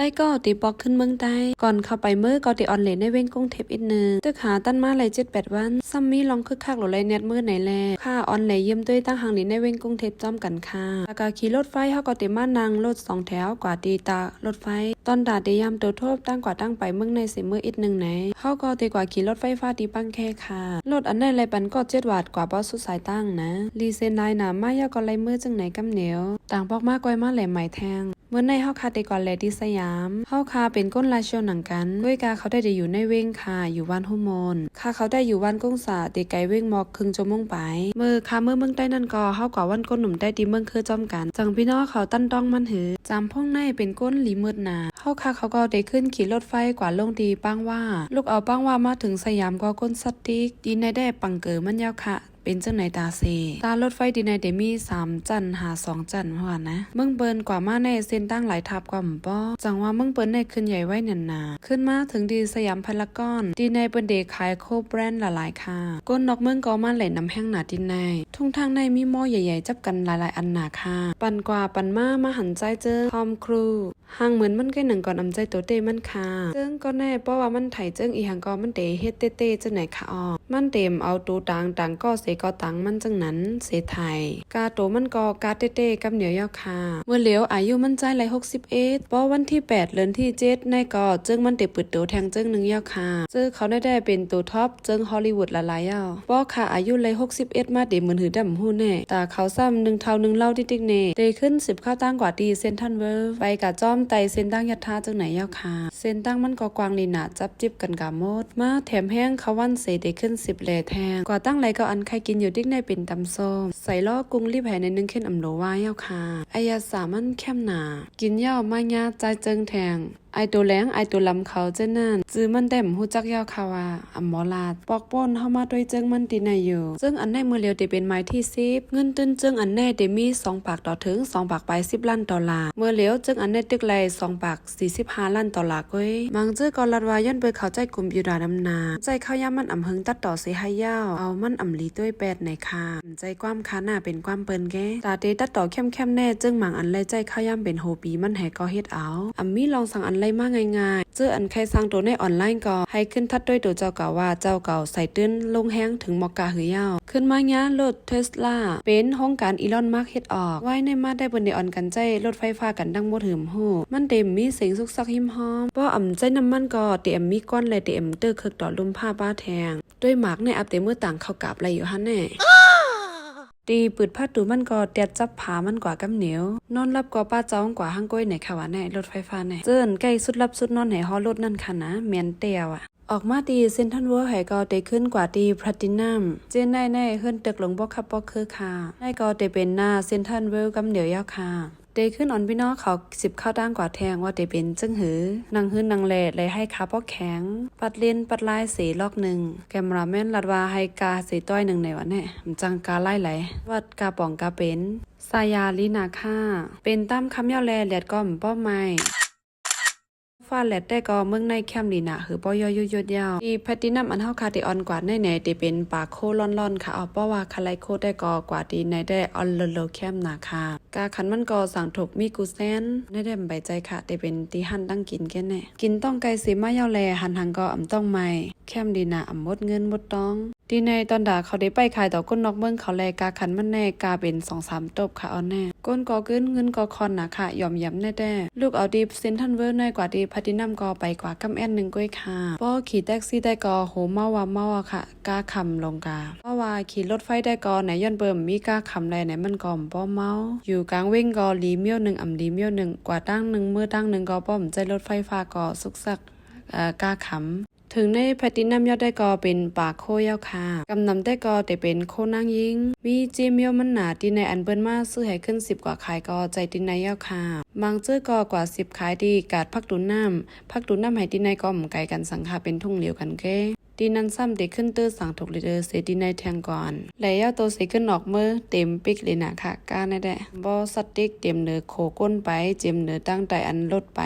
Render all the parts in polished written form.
ต้ก็ตีปอกขึ้นเมืองใต้ก่อนเข้าไปเมื่อก็ตีออนเลนในเว้งกรุงเทพอีกหนึ่งตึกหาตั้นมาเลย7-8 วันซัมมี่ลองคึกคักหรือไรเน็ตมือไหนแลค่าออนเลนเยี่ยมด้วยตั้งหางลีในเว้งกรุงเทพจอมกันค่ะแล้วก็ขี่รถไฟเขาก็ตีมานั่งรถ2 แถวกว่าตีตารถไฟตอนดาตียามตัวทบตั้งกว่าตั้งไปเมืองในสิมืออีกหนึ่งไหนเขาก็ตีกว่าขี่รถไฟฟ้าตีปังแค่ค่ะรถอันไหนไรปันก็7 วาทกว่าบอสสุดสายตั้งนะรีเซนไลน์หนามายาก็ไรมือจังไหนกำเหนียวต่างปอกมากก้อยมาแหลมไหมแทงเมื่อในเฮาคาเตก่อนแลที่สยามเฮาคาเป็นก้นลายเชียวหนังกันด้วยกาเขาได้อยู่ในเว้งค่ะอยู่วันฮุมนค่ะเขาได้อยู่วันกุ้งสาตีไกเว้งมอกครึ่งชั่วโมงไปเมื่อค่ะเมื่อเมืองใต้นั่นก็เฮากว่าวันก้นหนุ่มได้ที่เมืองคือจอมกันจังพี่น้องเขาตั้นต้องมันหือจำพ่องในเป็นก้นหลีมืดหนาเฮาค่ะเขาก็ได้ขึ้นขี่รถไฟกว่าลงดีป้างว่าลูกเอาป้างว่ามาถึงสยามก็ก้นสติ๊กดีในได้ปังเก๋อมันยาวค่ะเป็นจังไหนตาเซตารถไฟดีในเดมี3 จันหา2 จันว่านะเมืองเปิ้นกว่ามาในเส้นตั้งหลายทับกว่าหมู่ป้อจังว่าเมืองเปิ้นในขึ้นใหญ่ไว้นันนาขึ้นมาถึงดีสยามพารากอนดีในเปิ้นเดขายโคแบรนด์หลายๆค่ะก้นนอกเมืองก็มาไหลน้ำแห้งหนาดินในทุ่งทางในมีหม้อใหญ่ๆจับกันหลายๆอันหนาค่ะปันกว่าปันมาหันใจเจอทอมครูห่างเหมือนมันใกล้หนังก่อนอำใจตัวเตมันค่ะเจิ้งก็แน่เพราะว่ามันไถเจิ้งอีหังก็มันเตเฮ็ดเต้จังไหนค่ะอ๋อมันเต็มเอาตูต่างก็เสก็ตังมันจังนั้นเสไทยกาโตมันก็กาเต้กับเหนียวยาค่ะเมื่อเหลียวอายุมันใจไหล61เพราะวันที่8 เดือนที่7ในก็เจิ้งมันเตปิดตัวแทงเจิ้ง1ยาค่ะเจิ้งเขาได้เป็นตัวท็อปเจิ้งฮอลลีวูดหลายๆยาเพราะค่ะอายุไหล61มาเดเหมือนหือดำหู้แน่ตาเขาซ้ำ1 เท่า 1เล่าติ๊กๆเน่เตขึ้น10ข้าวตั้งกว่าดีเซนทันเวิร์ไปกะจ้อมไตเส้นตั้งยัดท่าจังไหนยาค่ะเส้นตั้งมันก็กวางลีน่ะจับจิบกันกะโมดมาแถมแห้งเขาวันเสได้ขึ้น10แลแทงกว่าตั้งไหลก็อันใครกินอยู่ติ๊กในเป็นตำส้มใส่ล้อกุ้งรีบแห่ในนึงเข้นอำโลว่าเย้าค่ะอายาสามันแคมหนากินเย้ามายาใจเจิงแทงไอตัวแรงไอตัวลำเขาเจ้านั่นจื้อมันเต็มหูจักเย้าค่ะว่าอัมหมอลาดปอกป้นเข้ามาด้วยเจิงมันตีในอยู่ซึ่งอันในมือเลียวเดเป็นไม้ที่10เงินตื้นเจิงอันแน่เดมี2 ปากต่อถึง2 ปากไป10 ล้านดอลลาร์เมื่อเลียวเจิงอันแน่ตึกไหล2 ปาก45 ล้านดอลลาร์ก้อยมังจื้อก็ลัดว่าย้อนเปิดเข้าใจกลุ่มอยู่ดาดำนาใจเข้าย่ามันอำหึงตัดต่อเสียให้ยาวเอามันอำลีด้วยแปดในค่ะใจความคาหน้าเป็นความเปิ้นแกตาเตตัดต่อเข้มแน่เจิงหมังอันไรใจเข้าย่ำเป็นโฮปีมันแหก็เฮ็ดเอาอำมีลองสั่งอันไรมาง่ายๆเจออันใครสร้างตัวในออนไลน์ก็ให้ขึ้นทัดด้วยตัวเจ้าเก่าว่าเจ้าเก่าใส่ตื้นลงแห้งถึงมอกกาหือยาวขึ้นมาเนี้ยรถเทสลาเป็นโครงการอีลอนมาร์กเฮ็ดออกไว้ในมาได้บนในออนกันใจรถไฟฟ้ากันดังบ่ถึมหูมันเต็มมีเสียงซุกซักหิมหอมเพราะอำใจน้ำมันก็เต็มมีก้อนเลยเต็มเตอร์คึกต่อลุ่มผ้าบ้าแทงด้วยหมากในอัปเดตมือต่างเข้ากับอะไรอยู่ฮะแน่ตีปืดผ้าตูมันก็เตียดจับผามันกว่ากำเหนียวนอนรับก็ป้าเจ้ากว่าห้างก้อยไหนค่ะวะแน่รถไฟฟ้าแน่เจิ้นใกล้สุดรับสุดนอนไหนฮอรถนั่นค่ะนะเมียนเตียวอ่ะออกมาตีเซนทันเวอร์ไห้ก็เตขึ้นกว่าตีแพลตินัมเจนได้ขึ้นตึกหลงบ่คับบ่คือค่ะได้ก็เตเป็นหน้าเซนทันเวอร์กำเหนียวยาวค่ะเตขึ้นออนพี่น้องเขา10ข้าวตั้งกว่าแทงว่าเตเป็นจึงหือนางหื้อนางแลเลยให้ขาป้อแข็งปัดเล่นปัดลายเสลอก1แกมราแม่นลัดว่าให้กาเสต้อย1ในวะแน่จังกาไล่ไหลวัดกาป่องกาเป็นสายาลีนาค่าเป็นตามคำยาวแลเลียดก้อมป้อไม้ฟ้าแลดได้ก็เมืองในแคมลีน่ะหือป้อยยุดยาวที่แพตินัมอันเฮาคาติออนกว่าในไหนเตเป็นปากโคล่อนๆค่ะเอาป้อว่าคาไลโคได้ก็กว่าดีในได้ออนโลแคมนาค่ะกาขันมันก็สั่งถกมีกูแซนได้ใบใจค่ะเตเป็นตีหันตั้งกินแก่แน่กินต้องไก่สีมายาวแลหันก็อำต้องใหม่แคมลีน่ะอำหมดเงินหมดต้องดีในตอนด่าเขาได้ไปขายต่อก้นนอกเมืองเขาแลกาขันมันแน่กาเป็น2-3 ตบค่ะเอาแน่ก้นก็เงินก็คอนนะค่ะยอมย้ำแน่ลูกเอาดีเซนทันเวอร์น้อยกว่าดีพัตินัมก็ไปกว่ากำแอน1ก้อยค่ะป้อขี่แท็กซี่ได้ก็โหเมาค่ะกาคำลงกาเพราะว่าขี่รถไฟได้ก็ไหนย้อนเบิ่มมีกาคำไรไหนมันก็ป้อเมาอยู่กลางเว้งก็ลีเมียว1อำลีเมียว1กว่าตั้ง1มือตั้ง1ก็ป้อมใจรถไฟฟ้าก็สุกซักกาคำถึงในแพตินัมยอดได้ก็เป็นปากโคยาวค่ะกำนำได้ก็แต่เป็นโคนางยิงมีเจเมียวมันหนาตีในอันเบิ้นมาซื้อให้ขึ้น10กว่าขายก็ใจตีในยาวค่ะบางเจ้อก็กว่า10ขายดีกาดพักตุนน้ำให้ตีในก็หมไก่กันสังค่ะเป็นทุ่งเหลียวกันเก้ ดีนั้นซ้ำเด็กขึ้นตื้อสั่งถูกลีเดอร์เสดีในแทงก่อนแล้วตัวเสขึ้นออกมือเต็มปิกเลยนะค่ะก้าในแดะบอสติกเต็มเนื้อโคก้นไปเจ็มเนื้อตั้งแต่อันลดไป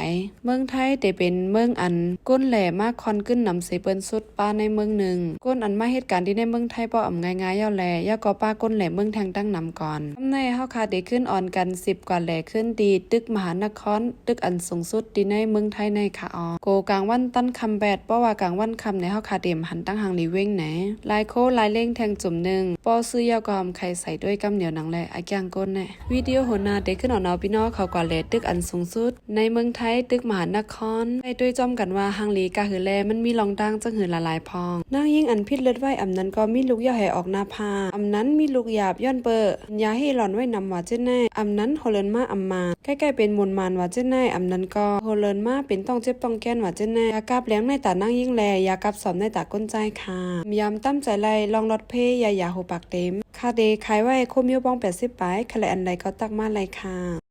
เมืองไทยแต่เป็นเมืองอันก้นแหล่มากคอนขึ้นนำเสเปิ้นสุดป้าในเมืองหนึ่งก้นอันมาเหตุการณ์ที่ในเมืองไทยป้อง่ายๆย่อแหล่ย่อก็ป้าก้นแหล่เมืองแทงตั้งนำก่อนทำในเฮาคาเด็กขึ้นอ่อนกัน10กว่าแหล่ขึ้นดีตึกมหานครตึกอันสูงสุดดีในเมืองไทยในค่ะออโกกลางวันตั้นคำแบดเพราะว่ากลางวันคำในเฮาคาเดมหันตั้งหางลีเว้งไหนลายโคลายเล่งแทงจุ่มหนึ่งปอซื้อยาวกอมไข่ใส่ด้วยกำเหนียวหนังแหละอาแกงก้นแน่วิดีโอโหนาเด็กขึ้นเอาพี่น้องเขากว่าแหล่ตึกอันสูงสุดในเมืองไทยตึกมหานครไปด้วยจอมกันว่าหางลีกะหือแลมันมีรองดังจังหือละลายพองนางยิ่งอันพิษเลือดไว้อำนั้นก็มีลูกยาแห่ออกหน้าผาอำนั้นมีลูกหยาบย้อนเปอยาให้หล่อนไว้นำว่าเจ้าแน่อำนั้นโฮเลินมาอำมาใกล้ๆเป็นมวลมานว่าเจ้าแน่อำนั้นก็โฮเลินมาเป็นต้องเจ็บต้องแก้นว่าเจ้าแน่ยากาบแหลงในตานั่งยิ่งแลยากับสอบในตาก้นใจค่ะยามตั้มใจไล่ลองรถเพยยาหูปากเต็มคาเดขายไว้โคมิวบ้อง80 ปลายคะแลอันใดก็ตักมาไล่ค่ะ